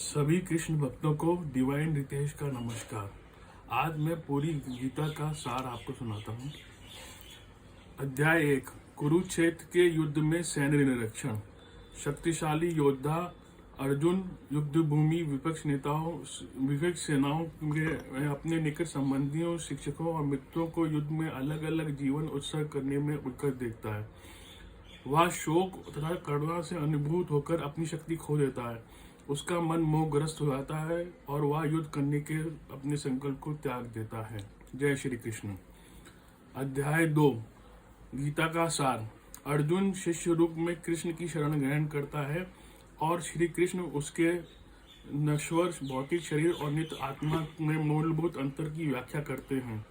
सभी कृष्ण भक्तों को डिवाइन रितेश का नमस्कार। आज मैं पूरी गीता का सार आपको सुनाता हूँ। अध्याय 1। कुरुक्षेत्र के युद्ध में सैन्य निरीक्षण। शक्तिशाली योद्धा अर्जुन युद्ध भूमि विपक्ष सेनाओं के अपने निकट संबंधियों, शिक्षकों और मित्रों को युद्ध में अलग अलग जीवन उत्सर्ग करने में उत्कट देखता है। वह शोक तथा करुणा से अनुभूत होकर अपनी शक्ति खो देता है। उसका मन मोहग्रस्त हो जाता है और वह युद्ध करने के अपने संकल्प को त्याग देता है। जय श्री कृष्ण। अध्याय 2। गीता का सार। अर्जुन शिष्य रूप में कृष्ण की शरण ग्रहण करता है और श्री कृष्ण उसके नश्वर भौतिक शरीर और नित्य आत्मा में मूलभूत अंतर की व्याख्या करते हैं,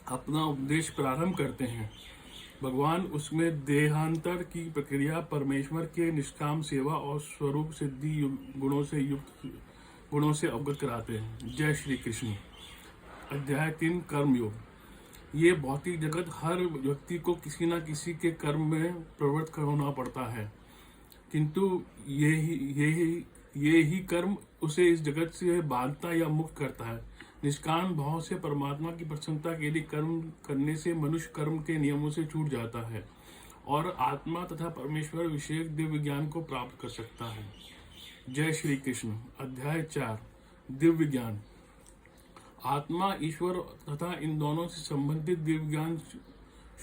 अपना उपदेश प्रारंभ करते हैं। भगवान उसमें देहांतर की प्रक्रिया, परमेश्वर के निष्काम सेवा और स्वरूप सिद्धि गुणों से अवगत कराते हैं। जय श्री कृष्ण। अध्याय 3। कर्मयोग। ये भौतिक जगत हर व्यक्ति को किसी न किसी के कर्म में प्रवृत्त होना पड़ता है, किंतु ये ही कर्म उसे इस जगत से बांधता या मुक्त करता है। निष्काम भाव से परमात्मा की प्रसन्नता के लिए कर्म करने से मनुष्य कर्म के नियमों से छूट जाता है और आत्मा तथा परमेश्वर विषयक दिव्य ज्ञान को प्राप्त कर सकता है। जय श्री कृष्ण। अध्याय 4। दिव्य ज्ञान। आत्मा, ईश्वर तथा इन दोनों से संबंधित दिव्य ज्ञान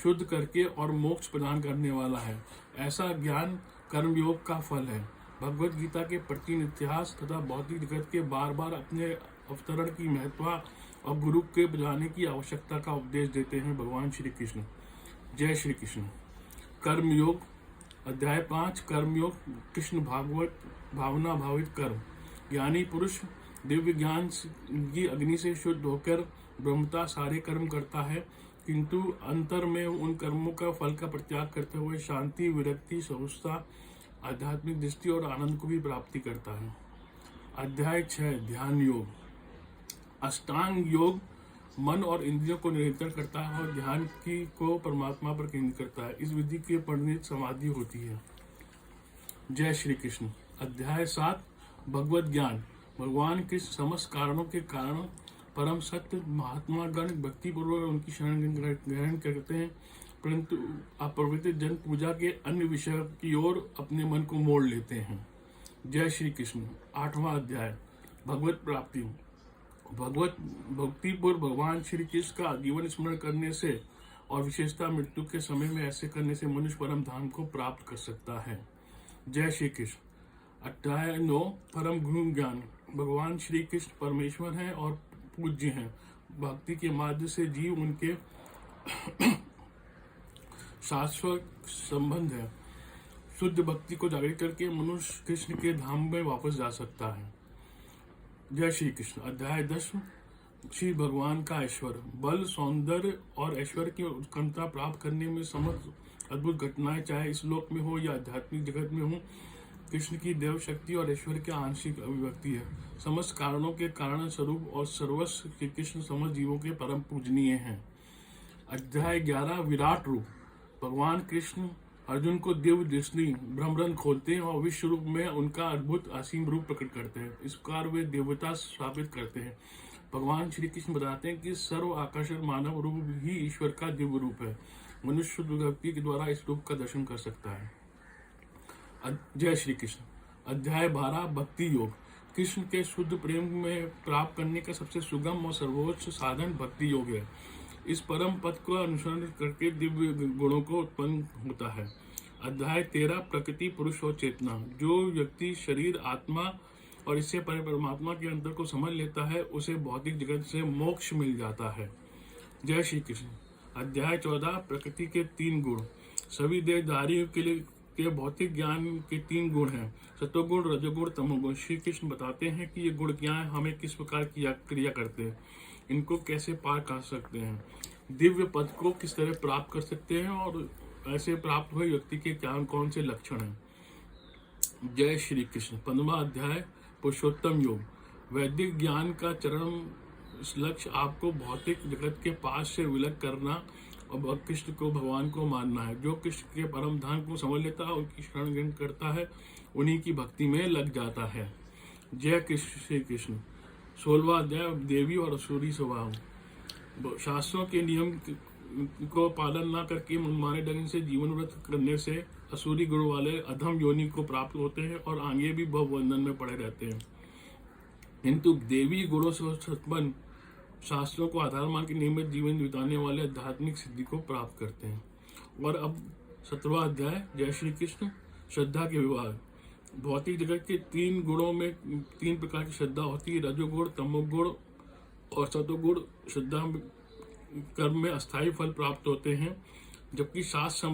शुद्ध करके और मोक्ष प्रदान करने वाला है। ऐसा ज्ञान कर्मयोग का फल है। भगवत गीता के प्राचीन इतिहास तथा भौतिक जगत के बार बार अपने अवतरण की महत्व और गुरु के बजाने की आवश्यकता का उपदेश देते हैं भगवान श्री कृष्ण। जय श्री कृष्ण। कर्मयोग। अध्याय 5। कर्मयोग। कृष्ण भावना भावित कर्म। ज्ञानी पुरुष दिव्य ज्ञान की अग्नि से शुद्ध होकर ब्रह्मता सारे कर्म करता है, किंतु अंतर में उन कर्मों का फल का परित्याग करते हुए शांति, विरक्ति, सहजता, आध्यात्मिक दृष्टि और आनंद को भी प्राप्ति करता है। अध्याय 6। ध्यान योग। अष्टांग योग मन और इंद्रियों को नियंत्रण करता है और ध्यान को परमात्मा पर केंद्रित करता है। इस विधि के परिणित समाधि होती है। जय श्री कृष्ण। अध्याय 7। भगवत ज्ञान। भगवान के समस्त कारणों के कारण परम सत्य महात्मा गण भक्ति पूर्वक उनकी शरण ग्रहण करते हैं, परंतु अपवित्र जन पूजा के अन्य विषय की ओर अपने मन को मोड़ लेते हैं। जय श्री कृष्ण। 8वां अध्याय। भगवत प्राप्ति। भगवत भक्ति पूर्व भगवान श्री कृष्ण का जीवन स्मरण करने से और विशेषता मृत्यु के समय में ऐसे करने से मनुष्य परम धाम को प्राप्त कर सकता है। जय श्री कृष्ण। अध्याय 9। परम गुरु ज्ञान। भगवान श्री कृष्ण परमेश्वर हैं और पूज्य हैं। भक्ति के माध्यम से जीव उनके शाश्वत संबंध है। शुद्ध भक्ति को जागृत करके मनुष्य कृष्ण के धाम में वापस जा सकता है। जय श्री कृष्ण। अध्याय 10। श्री भगवान का ऐश्वर्य। बल, सौंदर्य और ऐश्वर्य की उत्कंठा प्राप्त करने में समस्त अद्भुत घटनाएं चाहे इस लोक में हो या आध्यात्मिक जगत में हो, कृष्ण की देव शक्ति और ऐश्वर्य की आंशिक अभिव्यक्ति है। समस्त कारणों के कारण स्वरूप और सर्वस्व श्री कृष्ण समस्त जीवों के परम पूजनीय हैं। अध्याय 11। विराट रूप। भगवान कृष्ण अर्जुन को दिव्य दृष्टि ब्रह्मरंध्र खोलते हैं और विश्व रूप में उनका अद्भुत असीम रूप प्रकट करते हैं। इस प्रकार वे देवता स्थापित करते हैं। भगवान श्री कृष्ण बताते हैं कि सर्व आकर्षक मानव रूप ही ईश्वर का दिव्य रूप है। मनुष्य शुद्ध भक्ति के द्वारा इस रूप का दर्शन कर सकता है। जय श्री कृष्ण। अध्याय 12। भक्ति योग। कृष्ण के शुद्ध प्रेम में प्राप्त करने का सबसे सुगम और सर्वोच्च साधन भक्ति योग है। इस परम पथ को अनुसरण करके दिव्य गुणों को उत्पन्न होता है। अध्याय 13। प्रकृति, पुरुष और चेतना। जो व्यक्ति शरीर, आत्मा और इससे परे परमात्मा के अंतर को समझ लेता है, उसे भौतिक जगत से मोक्ष मिल जाता है। जय श्री कृष्ण। अध्याय 14। प्रकृति के 3 गुण। सभी देहधारियों के भौतिक ज्ञान के 3 गुण हैं, सतोगुण, रजोगुण, तमोगुण। श्री कृष्ण बताते हैं कि ये गुण क्या है, हमें किस प्रकार क्रिया करते हैं, इनको कैसे पार कर सकते हैं, दिव्य पद को किस तरह प्राप्त कर सकते हैं और ऐसे प्राप्त हुए व्यक्ति के क्या कौन से लक्षण हैं। जय श्री कृष्ण। 15वां अध्याय। पुरुषोत्तम योग। वैदिक ज्ञान का चरम लक्ष्य आपको भौतिक जगत के पास से विलग करना और कृष्ण को भगवान को मानना है। जो कृष्ण के परम धाम को समझ लेता है, उनकी शरण ग्रहण करता है, उन्हीं की भक्ति में लग जाता है। जय कृष्ण श्री कृष्ण। 16वां अध्याय देवी और असुरी स्वभाव। शास्त्रों के नियम को पालन न करके मनमाने ढंग से जीवन व्रत करने से असुरी गुण वाले अधम योनि को प्राप्त होते हैं और आगे भी भवबंधन में पड़े रहते हैं। किंतु देवी गुणों से उत्पन्न शास्त्रों को आधार मान के नियमित जीवन बिताने वाले आध्यात्मिक सिद्धि को प्राप्त करते हैं। और अब 17वां अध्याय जय श्री कृष्ण। श्रद्धा के विभाग। भौतिक जगत के 3 गुणों में 3 प्रकार की श्रद्धा होती है, रजोगुण, तमोगुण और सतोगुण। श्रद्धा कर्म में अस्थायी फल प्राप्त होते हैं, जबकि शास्त्र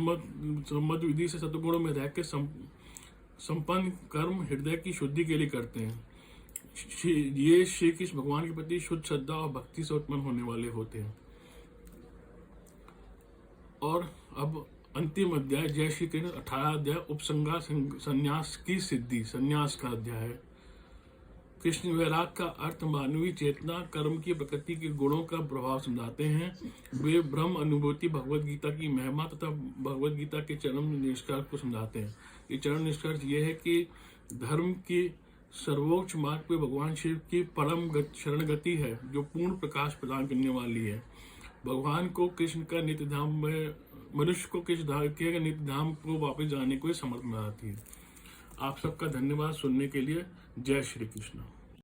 सम्मत विधि से सतगुणों में रहकर संपन्न कर्म हृदय की शुद्धि के लिए करते हैं। ये श्री कृष्ण भगवान के प्रति शुद्ध श्रद्धा और भक्ति से उत्पन्न होने वाले होते हैं। और अब अंतिम अध्याय जय श्री कृष्ण 18 अध्याय उपसंहार संन्यास की सिद्धि, संन्यास का अध्याय है। कृष्ण वैराग का अर्थ मानवीय चेतना कर्म की प्रकृति के गुणों का प्रभाव समझाते हैं। वे ब्रह्म अनुभूति, भगवत गीता की महिमा तथा भगवत गीता के चरम निष्कर्ष को समझाते हैं। ये चरम निष्कर्ष ये है कि धर्म की सर्वोच्च मार्ग पे भगवान शिव की परम शरण गति है, जो पूर्ण प्रकाश प्रदान करने वाली है। भगवान को कृष्ण का नित्य धाम में, मनुष्य को कृष्ण के नित्य धाम को वापस जाने को समर्थ बनाती है। आप सबका धन्यवाद सुनने के लिए। जय श्री कृष्ण।